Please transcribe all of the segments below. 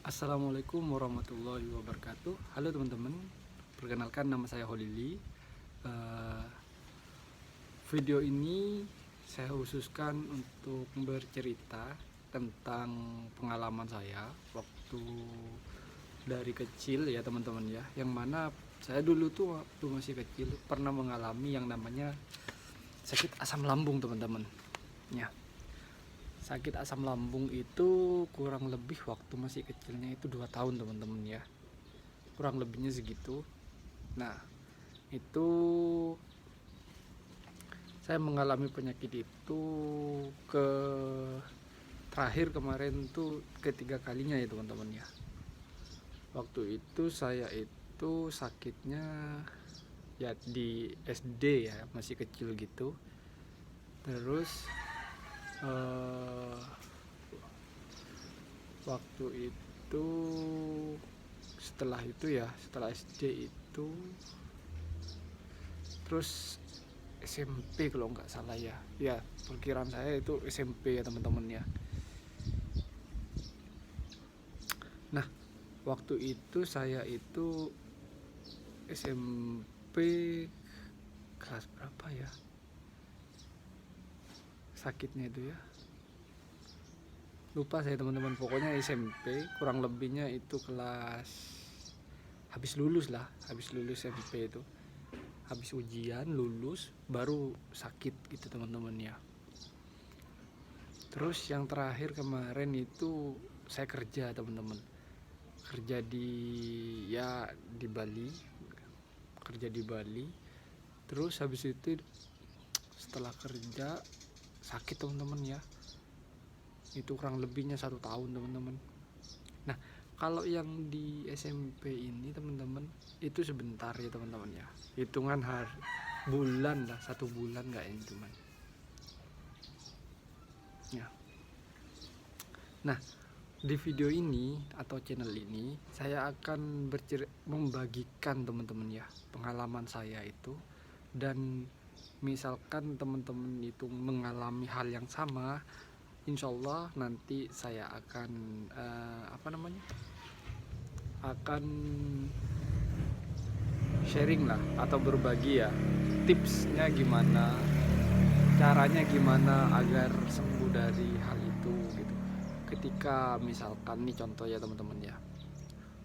Assalamualaikum warahmatullahi wabarakatuh. Halo teman-teman, perkenalkan nama saya Holili. Eh, Video ini saya khususkan untuk bercerita tentang pengalaman saya waktu dari kecil ya teman-teman ya. Yang mana saya dulu tuh waktu masih kecil pernah mengalami yang namanya sakit asam lambung teman-teman. Ya, sakit asam lambung itu kurang lebih waktu masih kecilnya itu 2 tahun teman-teman ya, kurang lebihnya segitu. Nah, itu saya mengalami penyakit itu ke terakhir kemarin tuh ketiga kalinya ya teman-teman ya. Waktu itu saya itu sakitnya ya di SD ya, masih kecil gitu. Terus eh, waktu itu setelah SD itu terus SMP kalau nggak salah ya, perkiraan saya itu SMP ya teman-teman ya. Nah, waktu itu saya itu SMP kelas berapa ya sakitnya itu ya, lupa saya teman-teman. Pokoknya SMP kurang lebihnya itu kelas habis lulus SMP itu, habis ujian lulus baru sakit gitu teman-teman ya. Terus yang terakhir kemarin itu saya kerja teman-teman, kerja di Bali, kerja di Bali. Terus habis itu setelah kerja sakit teman-teman ya, itu kurang lebihnya 1 tahun teman-teman. Nah, kalau yang di SMP ini teman-teman itu sebentar ya teman-teman ya, hitungan hari bulan lah, 1 bulan nggak ini teman ya. Nah, di video ini atau channel ini saya akan membagikan teman-teman ya pengalaman saya itu. Dan misalkan teman-teman itu mengalami hal yang sama, insya Allah nanti saya akan akan sharing lah atau berbagi ya tipsnya gimana, caranya gimana agar sembuh dari hal itu gitu. Ketika misalkan nih contoh ya teman-teman ya,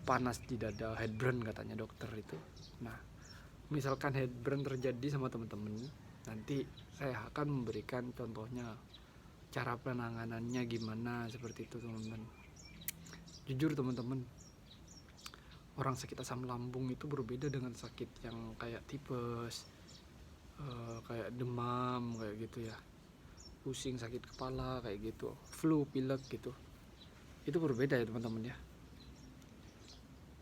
panas di dada, headburn katanya dokter itu. Nah, misalkan headburn terjadi sama teman-teman, nanti saya akan memberikan contohnya, cara penanganannya gimana, seperti itu teman-teman. Jujur teman-teman, orang sakit asam lambung itu berbeda dengan sakit yang kayak tipes, kayak demam kayak gitu ya, pusing, sakit kepala kayak gitu, flu, pilek gitu. Itu berbeda ya teman-teman ya.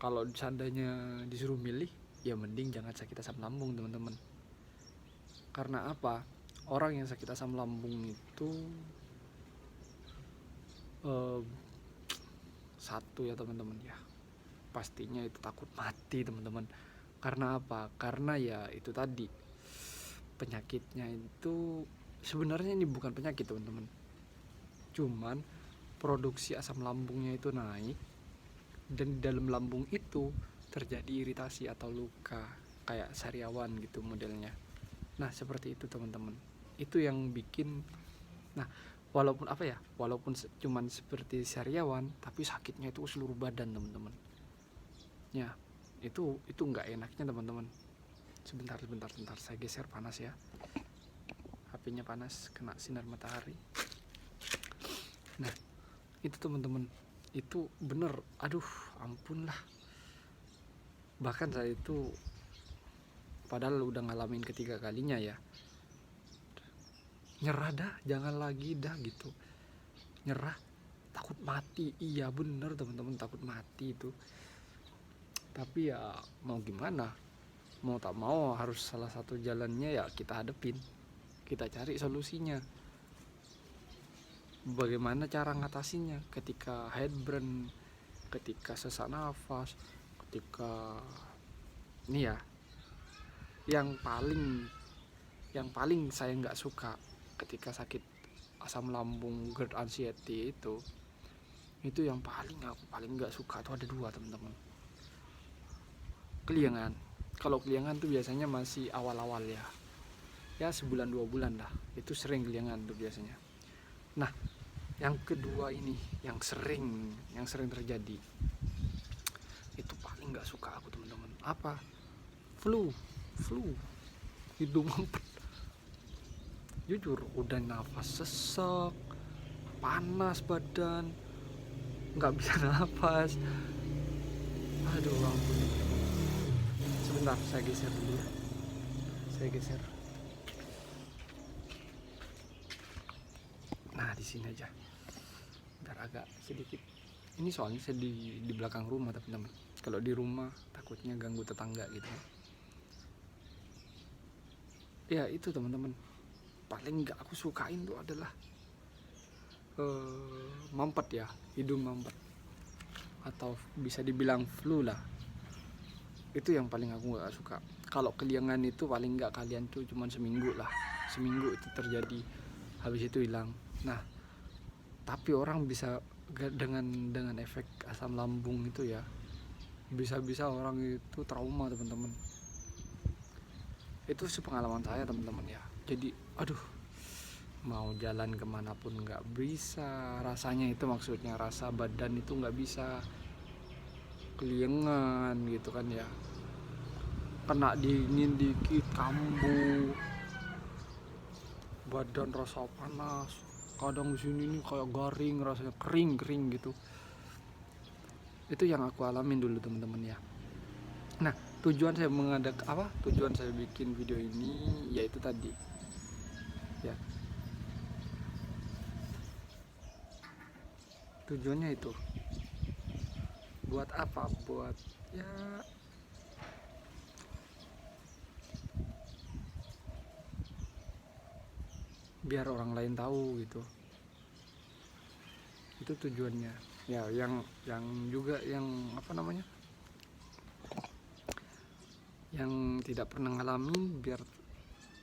Kalau seandainya disuruh milih, ya mending jangan sakit asam lambung teman-teman. Karena apa? Orang yang sakit asam lambung itu eh, satu ya teman-teman ya, pastinya itu takut mati teman-teman. Karena apa? Karena ya itu tadi, penyakitnya itu sebenarnya ini bukan penyakit teman-teman, cuman produksi asam lambungnya itu naik, dan di dalam lambung itu terjadi iritasi atau luka kayak sariawan gitu modelnya. Nah, seperti itu teman-teman, itu yang bikin. Nah, walaupun cuman seperti sariawan, tapi sakitnya itu seluruh badan teman-teman ya. Itu nggak enaknya teman-teman. Sebentar saya geser, panas ya, HP-nya panas kena sinar matahari. Nah, itu teman-teman, itu bener, aduh ampun lah. Bahkan saya itu padahal udah ngalamin ketiga kalinya ya, nyerah dah, jangan lagi dah gitu, nyerah, takut mati. Iya bener teman-teman, takut mati itu. Tapi ya mau gimana, mau tak mau harus salah satu jalannya ya kita hadepin, kita cari solusinya. Bagaimana cara ngatasinya ketika headburn, ketika sesak nafas, ketika ini ya, yang paling saya nggak suka ketika sakit asam lambung, GERD, anxiety itu Itu yang aku paling nggak suka tuh ada dua teman-teman. Keliangan. Kalau keliangan tuh biasanya masih awal-awal ya sebulan 2 bulan lah, itu sering keliangan tuh biasanya. Nah, yang kedua ini yang sering terjadi, itu paling nggak suka aku teman-teman. Apa? Flu hidung mampet. Jujur udah nafas sesak, panas badan, nggak bisa nafas. Aduh ampun. Sebentar, saya geser dulu ya. Nah, di sini aja biar agak sedikit. Ini soalnya saya di belakang rumah teman-teman. Kalau di rumah takutnya ganggu tetangga gitu ya. Itu teman-teman, paling nggak aku sukain tuh adalah mampet ya, hidung mampet, atau bisa dibilang flu lah. Itu yang paling aku nggak suka. Kalau keliangan itu paling nggak kalian tuh cuman seminggu itu terjadi, habis itu hilang. Nah, tapi orang bisa dengan efek asam lambung itu ya, bisa orang itu trauma teman-teman. Itu sepengalaman saya teman-teman ya. Jadi aduh, mau jalan kemanapun nggak bisa rasanya, itu maksudnya rasa badan itu nggak bisa, keliengan gitu kan ya, kena dingin dikit kambuh, badan rasa panas, kadang di sini nih kayak garing, rasanya kering gitu. Itu yang aku alamin dulu teman-teman ya. Nah, tujuan saya bikin video ini yaitu tadi ya, tujuannya itu buat apa? Buat ya biar orang lain tahu gitu. Itu tujuannya ya. Yang juga yang yang tidak pernah ngalamin, biar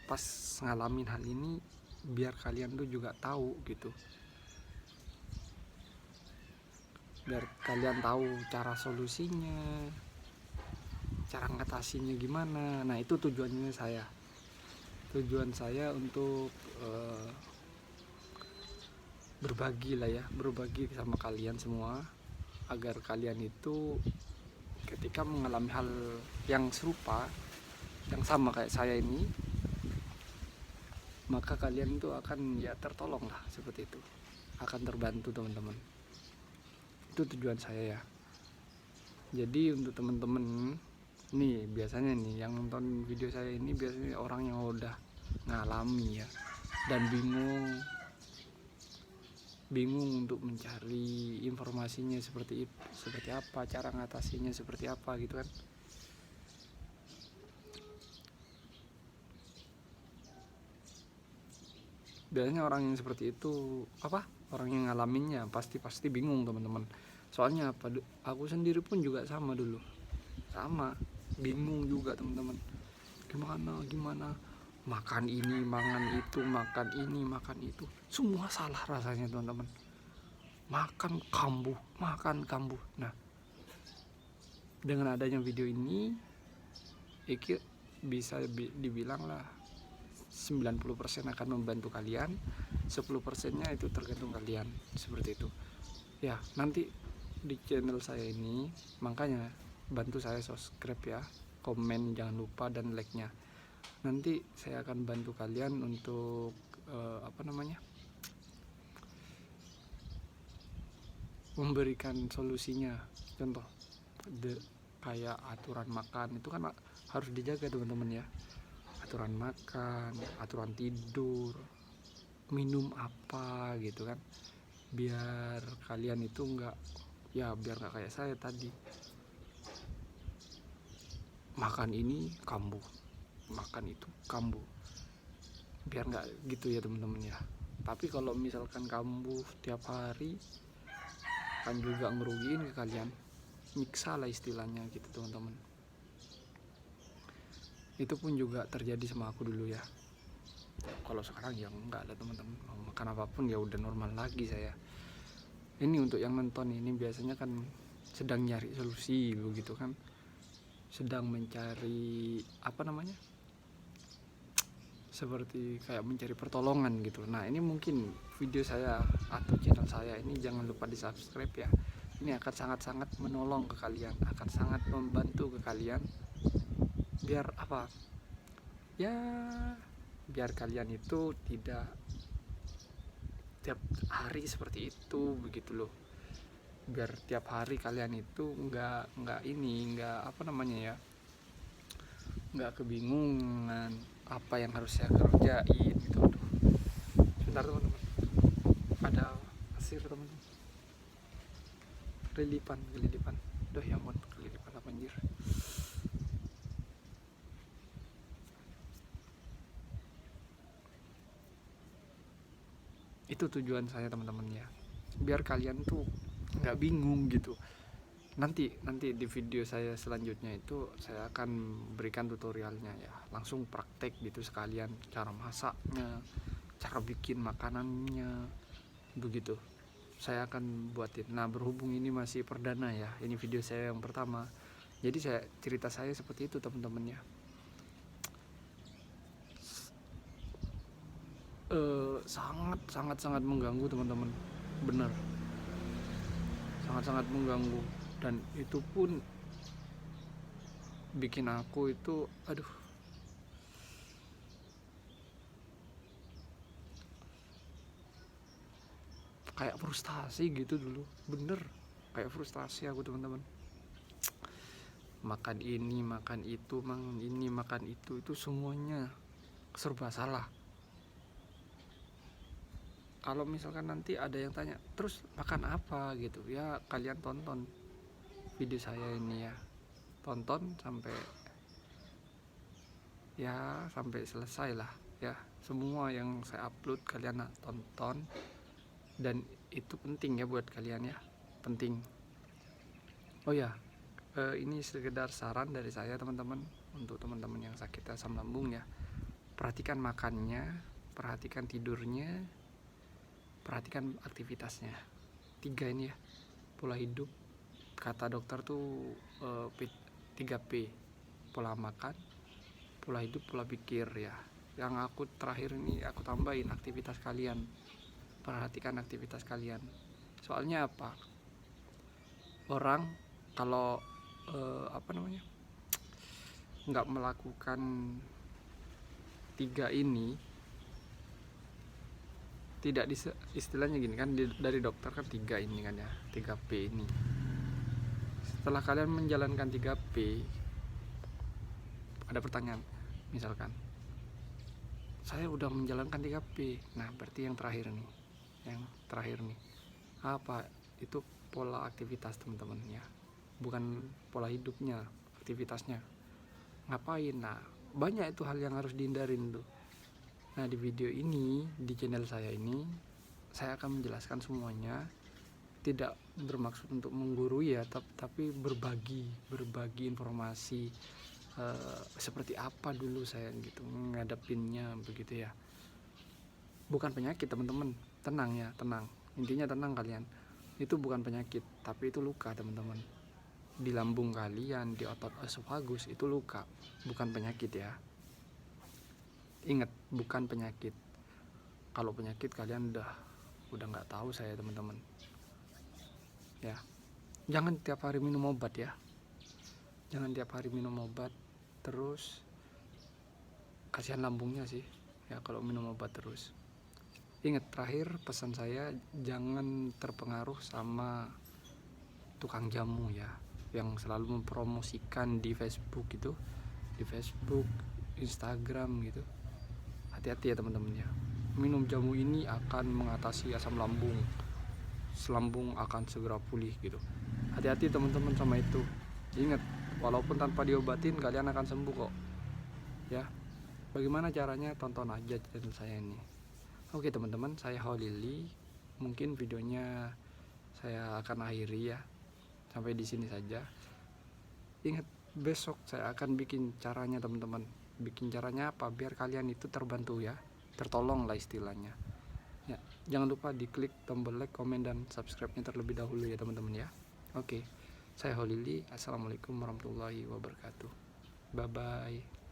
pas ngalamin hal ini biar kalian tuh juga tahu gitu, biar kalian tahu cara solusinya, cara ngatasinya gimana. Nah, itu tujuan saya untuk berbagi sama kalian semua, agar kalian itu ketika mengalami hal yang serupa, yang sama kayak saya ini, maka kalian itu akan ya tertolong lah, seperti itu, akan terbantu teman-teman. Itu tujuan saya ya. Jadi untuk teman-teman nih, biasanya nih yang nonton video saya ini biasanya orang yang udah ngalami ya, dan bingung untuk mencari informasinya seperti apa, cara ngatasinya seperti apa gitu kan. Biasanya orang yang seperti itu orang yang ngalaminnya pasti bingung teman-teman. Soalnya aku sendiri pun juga sama dulu, bingung juga teman-teman. Gimana makan ini, makan itu, semua salah rasanya teman-teman. Makan kambuh. Nah, dengan adanya video ini bisa dibilang lah 90% akan membantu kalian, 10%-nya itu tergantung kalian, seperti itu ya. Nanti di channel saya ini, makanya bantu saya subscribe ya, komen jangan lupa, dan like-nya. Nanti saya akan bantu kalian untuk memberikan solusinya. Contoh kayak aturan makan itu kan harus dijaga teman-teman ya. Aturan makan, aturan tidur, minum apa gitu kan, biar kalian itu biar nggak kayak saya tadi, makan ini kambuh, makan itu kambuh, biar nggak gitu ya teman-teman ya. Tapi kalau misalkan kambuh tiap hari kan juga ngerugiin ke kalian, nyiksa lah istilahnya gitu teman-teman. Itu pun juga terjadi sama aku dulu ya. Kalau sekarang ya enggak lah teman-teman, mau makan apapun ya udah normal lagi saya. Ini untuk yang nonton ini biasanya kan sedang nyari solusi begitu kan, sedang mencari apa namanya, seperti kayak mencari pertolongan gitu. Nah ini mungkin video saya atau channel saya ini jangan lupa di subscribe ya. Ini akan sangat-sangat menolong ke kalian, akan sangat membantu ke kalian, biar apa ya, biar kalian itu tidak tiap hari seperti itu begitu loh. Biar tiap hari kalian itu nggak apa namanya ya, nggak kebingungan apa yang harus saya kerjain gitu. Aduh, sebentar teman-teman, ada pasir teman-teman, kelilipan. Duh ya ampun, kelilipan apa anjir. Itu tujuan saya teman-teman ya, biar kalian tuh nggak bingung gitu. Nanti di video saya selanjutnya itu saya akan berikan tutorialnya ya, langsung praktek gitu sekalian, cara masaknya, cara bikin makanannya begitu saya akan buatin. Nah berhubung ini masih perdana ya, ini video saya yang pertama, jadi saya cerita saya seperti itu teman-teman ya. Sangat mengganggu teman-teman, bener, sangat mengganggu. Dan itu pun bikin aku itu aduh, kayak frustasi gitu dulu, bener kayak frustasi aku teman-teman. Makan ini makan itu, makan itu semuanya serba salah. Kalau misalkan nanti ada yang tanya terus makan apa gitu ya, kalian tonton video saya ini ya, tonton sampai selesai lah ya. Semua yang saya upload kalian tonton, dan itu penting ya buat kalian ya, penting. Oh ya, ini sekedar saran dari saya teman-teman, untuk teman-teman yang sakit asam lambung ya, perhatikan makannya, perhatikan tidurnya, perhatikan aktivitasnya. 3 ini ya, pola hidup, kata dokter tuh 3P, pola makan, pola hidup, pola pikir ya. Yang aku terakhir ini aku tambahin aktivitas kalian, perhatikan aktivitas kalian. Soalnya apa, orang kalau apa namanya, nggak melakukan 3 ini, tidak istilahnya gini kan, dari dokter kan 3 ini kan ya, 3P ini. Setelah kalian menjalankan 3P, ada pertanyaan, misalkan saya udah menjalankan 3P, nah berarti yang terakhir nih apa, itu pola aktivitas teman-teman ya, bukan pola hidupnya, aktivitasnya ngapain. Nah banyak itu hal yang harus dihindarin tuh. Nah di video ini, di channel saya ini, saya akan menjelaskan semuanya, tidak bermaksud untuk menggurui ya, tapi berbagi informasi, seperti apa dulu saya gitu ngadepinnya begitu ya. Bukan penyakit teman-teman, tenang ya, tenang, intinya tenang kalian. Itu bukan penyakit, tapi itu luka teman-teman. Di lambung kalian, di otot esofagus itu luka, bukan penyakit ya. Ingat, bukan penyakit. Kalau penyakit kalian udah nggak tahu saya teman-teman ya. Jangan tiap hari minum obat ya, jangan tiap hari minum obat terus, kasihan lambungnya sih ya kalau minum obat terus. Ingat, terakhir pesan saya, jangan terpengaruh sama tukang jamu ya, yang selalu mempromosikan di Facebook gitu, di Facebook, Instagram gitu. Hati-hati ya teman-teman ya, minum jamu ini akan mengatasi asam lambung, lambung akan segera pulih gitu. Hati-hati teman-teman sama itu. Ingat, walaupun tanpa diobatin kalian akan sembuh kok ya. Bagaimana caranya, tonton aja channel saya ini. Oke teman-teman, saya Holili, mungkin videonya saya akan akhiri ya, sampai di sini saja. Ingat, besok saya akan bikin caranya teman-teman. Bikin caranya apa, biar kalian itu terbantu ya, tertolong lah istilahnya ya. Jangan lupa diklik tombol like, komen, dan subscribe-nya terlebih dahulu ya teman-teman ya. Oke, saya Holili. Assalamualaikum warahmatullahi wabarakatuh. Bye bye.